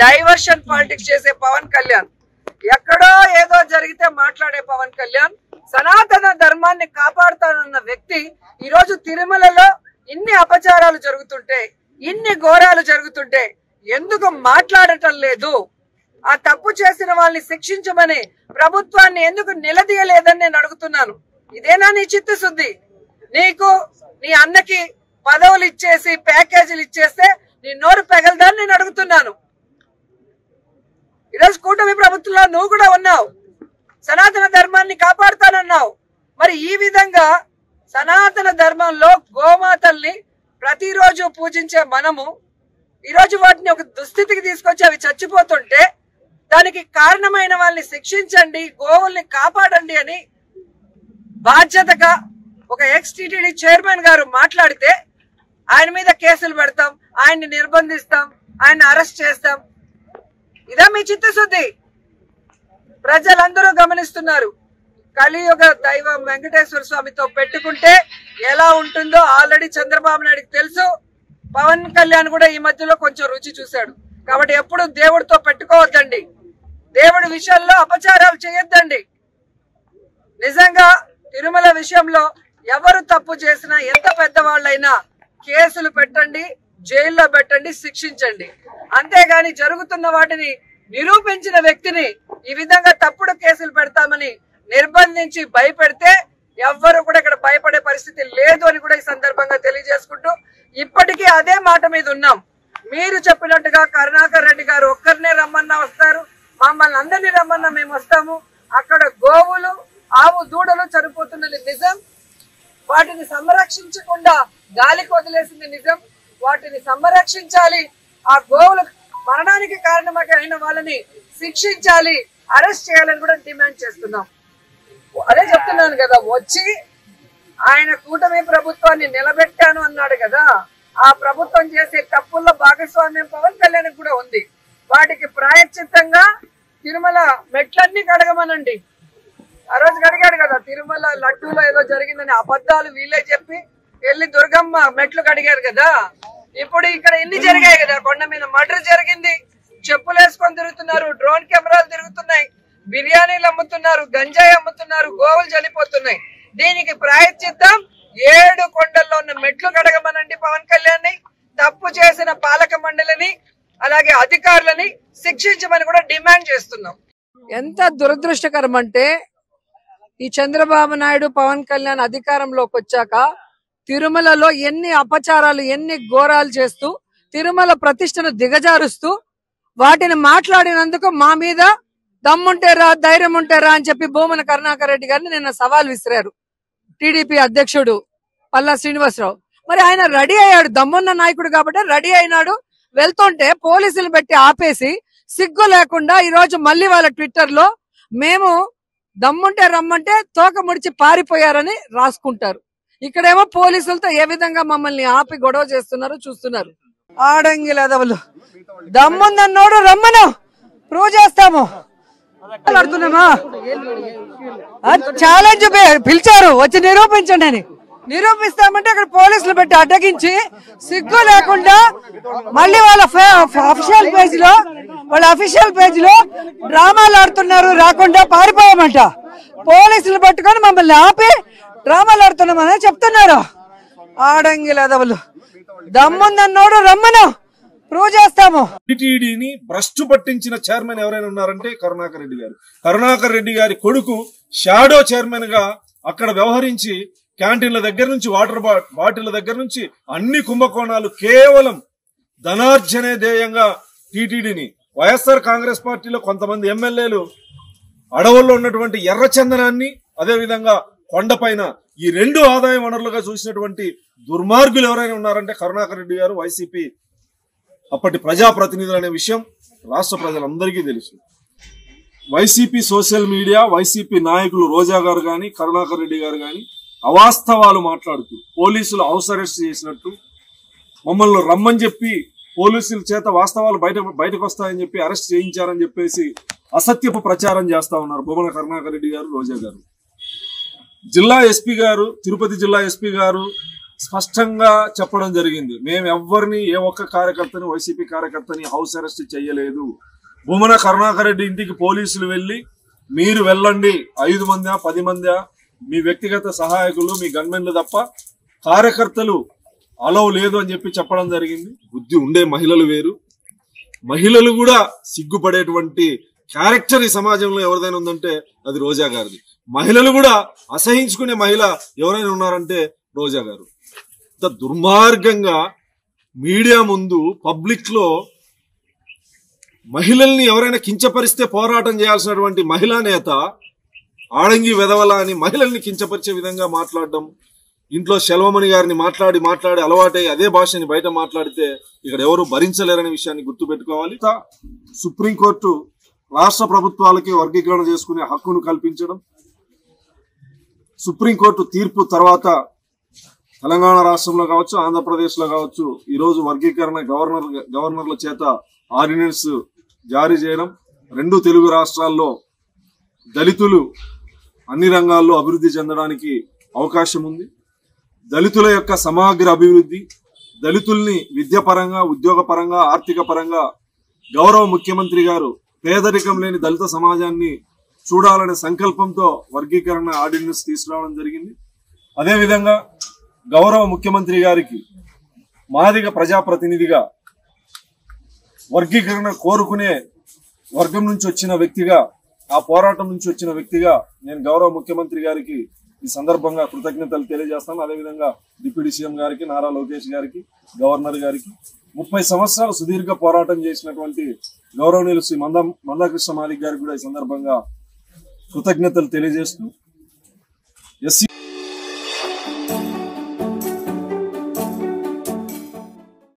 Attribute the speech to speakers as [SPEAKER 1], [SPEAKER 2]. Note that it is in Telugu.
[SPEAKER 1] డైవర్షన్ పాలిటిక్స్ చేసే పవన్ కళ్యాణ్, ఎక్కడో ఏదో జరిగితే మాట్లాడే పవన్ కళ్యాణ్, సనాతన ధర్మాన్ని కాపాడుతానన్న వ్యక్తి ఈరోజు తిరుమలలో ఇన్ని అపచారాలు జరుగుతుంటే, ఇన్ని ఘోరాలు జరుగుతుంటే ఎందుకు మాట్లాడటం లేదు? ఆ తప్పు చేసిన వాళ్ళని శిక్షించమని ప్రభుత్వాన్ని ఎందుకు నిలదీయలేదని నేను అడుగుతున్నాను. ఇదేనా నీ చిత్తశుద్ధి? నీకు నీ అన్నకి పదవులు ఇచ్చేసి ప్యాకేజీలు ఇచ్చేస్తే నీ నోరు పెగలదని నేను అడుగుతున్నాను. ఈరోజు కూటమి ప్రభుత్వంలో నువ్వు కూడా ఉన్నావు, సనాతన ధర్మాన్ని కాపాడుతానన్నావు. మరి ఈ విధంగా సనాతన ధర్మంలో గోమాతల్ని ప్రతిరోజు పూజించే మనము ఈరోజు వాటిని ఒక దుస్థితికి తీసుకొచ్చి అవి చచ్చిపోతుంటే దానికి కారణమైన వాళ్ళని శిక్షించండి, గోవుల్ని కాపాడండి అని బాధ్యతగా ఒక ఎక్స్ టీటీడీ చైర్మన్ గారు మాట్లాడితే ఆయన మీద కేసులు పెడతాం, ఆయన్ని నిర్బంధిస్తాం, ఆయన అరెస్ట్ చేస్తాం. ఇదా మీ చిత్తశుద్ధి? ప్రజలందరూ గమనిస్తున్నారు. కలియుగ దైవం వెంకటేశ్వర స్వామితో పెట్టుకుంటే ఎలా ఉంటుందో ఆల్రెడీ చంద్రబాబు నాయుడుకి తెలుసు. పవన్ కళ్యాణ్ కూడా ఈ మధ్యలో కొంచెం రుచి చూశాడు. కాబట్టి ఎప్పుడు దేవుడితో పెట్టుకోవద్దండి, దేవుడి విషయంలో అపచారాలు చేయొద్దండి. నిజంగా తిరుమల విషయంలో ఎవరు తప్పు చేసినా, ఎంత పెద్దవాళ్ళైనా కేసులు పెట్టండి, జైల్లో పెట్టండి, శిక్షించండి. అంతేగాని జరుగుతున్న వాటిని నిరూపించిన వ్యక్తిని ఈ విధంగా తప్పుడు కేసులు పెడతామని నిర్బంధించి భయపెడితే ఎవ్వరు కూడా ఇక్కడ భయపడే పరిస్థితి లేదు అని కూడా ఈ సందర్భంగా తెలియజేసుకుంటూ, ఇప్పటికీ అదే మాట మీద ఉన్నాం. మీరు చెప్పినట్టుగా కరుణాకర్ రెడ్డి గారు ఒక్కరినే రమ్మన్నా వస్తారు, మమ్మల్ని అందరినీ రమ్మన్నా మేము వస్తాము. అక్కడ గోవులు, ఆవు దూడలు చనిపోతున్నది నిజం, వాటిని సంరక్షించకుండా గాలికి వదిలేసింది నిజం. వాటిని సంరక్షించాలి, ఆ గోవులు మరణానికి కారణమైన వాళ్ళని శిక్షించాలి, అరెస్ట్ చేయాలని కూడా డిమాండ్ చేస్తున్నాం. అదే చెప్తున్నాను కదా, వచ్చి ఆయన కూటమి ప్రభుత్వాన్ని నిలబెట్టాను అన్నాడు కదా, ఆ ప్రభుత్వం చేసే తప్పుల్లో భాగస్వామ్యం పవన్ కళ్యాణ్ కూడా ఉంది. వాటికి ప్రాయశ్చిత్తంగా తిరుమల మెట్లన్నీ కడగమనండి. ఆ రోజు కడిగాడు కదా, తిరుమల లడ్డూలో ఏదో జరిగిందని అబద్ధాలు వీళ్ళే చెప్పి వెళ్ళి దుర్గమ్మ మెట్లు కడిగారు కదా. ఇప్పుడు ఇక్కడ ఎన్ని జరిగాయి కదా, కొండ మీద మర్డర్ జరిగింది, చెప్పులు వేసుకొని తిరుగుతున్నారు, డ్రోన్ కెమెరాలు తిరుగుతున్నాయి, బిర్యానీలు అమ్ముతున్నారు, గంజాయి అమ్ముతున్నారు, గోవులు చనిపోతున్నాయి. దీనికి ప్రాయశ్చిత్తం 7 కొండల్లో ఉన్న మెట్లు కడగమనండి పవన్ కళ్యాణ్. తప్పు చేసిన పాలక మండలిని అలాగే అధికారులని శిక్షించమని కూడా డిమాండ్ చేస్తున్నాం. ఎంత దురదృష్టకరం అంటే ఈ చంద్రబాబు నాయుడు పవన్ కళ్యాణ్ అధికారంలోకి వచ్చాక తిరుమలలో ఎన్ని అపచారాలు, ఎన్ని ఘోరాలు చేస్తూ తిరుమల ప్రతిష్టను దిగజారుస్తూ వాటిని మాట్లాడినందుకు మా మీద దమ్ముంటేరా, ధైర్యం ఉంటేరా అని చెప్పి భూమన కరుణాకర్ రెడ్డి గారిని నిన్న సవాల్ విసిరారు టీడీపీ అధ్యక్షుడు పల్లా శ్రీనివాసరావు. మరి ఆయన రెడీ అయ్యాడు, దమ్మున్న నాయకుడు కాబట్టి రెడీ అయినాడు. వెళ్తుంటే పోలీసులు పెట్టి ఆపేసి సిగ్గు లేకుండా ఈ రోజు మళ్ళీ వాళ్ళ ట్విట్టర్ లో మేము దమ్ముంటే రమ్మంటే తోక ముడిచి పారిపోయారని రాసుకుంటారు. ఇక్కడేమో పోలీసులతో ఏ విధంగా మమ్మల్ని ఆపి గొడవ చేస్తున్నారు చూస్తున్నారు. ఆడంగి లేదవులు, దమ్ముందన్నోడు రమ్మను, ప్రూవ్ చేస్తాము. ఛాలెంజ్ పిలిచారు, వచ్చి నిరూపించండి అని. నిరూపిస్తామంటే అక్కడ పోలీసులు పెట్టి అడ్డగించి సిగ్గు లేకుండా మళ్ళీ వాళ్ళ అఫీషియల్ పేజ్ లో డ్రామాలు ఆడుతున్నారు, రాకుండా పారిపోయామంట. పోలీసులు పట్టుకొని మమ్మల్ని ఆపి డ్రామాలు ఆడుతున్నామని చెప్తున్నారు. ఆడంగి లేదవులు, దమ్ముందన్నోడు రమ్మను, ప్రూవ్ చేస్తాము.
[SPEAKER 2] టీటీడీని భ్రష్టు పట్టించిన చైర్మన్ ఎవరైనా ఉన్నారంటే కరుణాకర్ రెడ్డి గారు. కరుణాకర్ రెడ్డి గారి కొడుకు షాడో చైర్మన్ గా అక్కడ వ్యవహరించి క్యాంటీన్ల దగ్గర నుంచి వాటర్ బాటిళ్ల దగ్గర నుంచి అన్ని కుంభకోణాలు కేవలం ధనార్జనే ధ్యేయంగా టీటీడీని, వైఎస్ఆర్ కాంగ్రెస్ పార్టీలో కొంతమంది ఎమ్మెల్యేలు అడవుల్లో ఉన్నటువంటి ఎర్రచందనాన్ని, అదేవిధంగా కొండపైన ఈ 2 ఆదాయ వనరులుగా చూసినటువంటి దుర్మార్గులు ఎవరైనా ఉన్నారంటే కరుణాకర్ రెడ్డి గారు, వైసీపీ అప్పటి ప్రజాప్రతినిధులు అనే విషయం రాష్ట్ర ప్రజలందరికీ తెలుసు. వైసీపీ సోషల్ మీడియా, వైసీపీ నాయకులు రోజా గారు కానీ కరుణాకర్ రెడ్డి గారు కానీ అవాస్తవాలు మాట్లాడుతూ పోలీసులు హౌస్ అరెస్ట్ చేసినట్టు, మమ్మల్ని రమ్మని చెప్పి పోలీసుల చేత వాస్తవాలు బయటకు వస్తాయని చెప్పి అరెస్ట్ చేయించారని చెప్పేసి అసత్యపు ప్రచారం చేస్తా ఉన్నారు భూమన కరుణాకర్ రెడ్డి గారు, రోజా గారు. జిల్లా ఎస్పీ గారు, తిరుపతి జిల్లా ఎస్పీ గారు స్పష్టంగా చెప్పడం జరిగింది. మేము ఎవ్వరిని ఏ ఒక్క కార్యకర్తని వైసీపీ కార్యకర్తని హౌస్ అరెస్ట్ చేయలేదు. భూమన కరుణాకర్ రెడ్డి ఇంటికి పోలీసులు వెళ్ళి మీరు వెళ్ళండి 5 మందా 10 మందా మీ వ్యక్తిగత సహాయకులు మీ గన్మెన్లు తప్ప కార్యకర్తలు అలవ్ లేదు అని చెప్పి చెప్పడం జరిగింది. బుద్ధి ఉండే మహిళలు వేరు, మహిళలు కూడా సిగ్గుపడేటువంటి క్యారెక్టర్ ఈ సమాజంలో ఎవరిదైనా ఉందంటే అది రోజా గారిది. మహిళలు కూడా అసహించుకునే మహిళ ఎవరైనా ఉన్నారంటే రోజా గారు. ఇంత దుర్మార్గంగా మీడియా ముందు పబ్లిక్ లో మహిళల్ని ఎవరైనా కించపరిస్తే పోరాటం చేయాల్సినటువంటి మహిళా నేత ఆడంగి వెదవల అని మహిళల్ని కించపరిచే విధంగా మాట్లాడడం, ఇంట్లో శెల్వమణి గారిని మాట్లాడి అలవాటై అదే భాషని బయట మాట్లాడితే ఇక్కడ ఎవరు భరించలేరనే విషయాన్ని గుర్తుపెట్టుకోవాలి. సుప్రీంకోర్టు రాష్ట్ర ప్రభుత్వాలకి వర్గీకరణ చేసుకునే హక్కును కల్పించడం, సుప్రీంకోర్టు తీర్పు తర్వాత తెలంగాణ రాష్ట్రంలో కావచ్చు ఆంధ్రప్రదేశ్ లో కావచ్చు ఈరోజు వర్గీకరణ గవర్నర్ల చేత ఆర్డినెన్స్ జారీ చేయడం, 2 తెలుగు రాష్ట్రాల్లో దళితులు అన్ని రంగాల్లో అభివృద్ధి చెందడానికి అవకాశం ఉంది. దళితుల యొక్క సమగ్ర అభివృద్ధి, దళితుల్ని విద్యాపరంగా ఉద్యోగపరంగా ఆర్థిక పరంగా గౌరవ ముఖ్యమంత్రి గారు పేదరికం లేని దళిత సమాజాన్ని చూడాలనే సంకల్పంతో వర్గీకరణ ఆర్డినెన్స్ తీసుకురావడం జరిగింది. అదేవిధంగా గౌరవ ముఖ్యమంత్రి గారికి మాదిగ ప్రజాప్రతినిధిగా వర్గీకరణ కోరుకునే వర్గం నుంచి వచ్చిన వ్యక్తిగా, ఆ పోరాటం నుంచి వచ్చిన వ్యక్తిగా నేను గౌరవ ముఖ్యమంత్రి గారికి ఈ సందర్భంగా కృతజ్ఞతలు తెలియజేస్తాను. అదేవిధంగా డిప్యూటీ సీఎం గారికి, నారా లోకేష్ గారికి, గవర్నర్ గారికి, 30 సంవత్సరాలు సుదీర్ఘ పోరాటం చేసినటువంటి గౌరవనీయులు శ్రీ మందాకృష్ణ మాదిగ గారికి కూడా ఈ సందర్భంగా కృతజ్ఞతలు తెలియజేస్తూ ఎస్సీ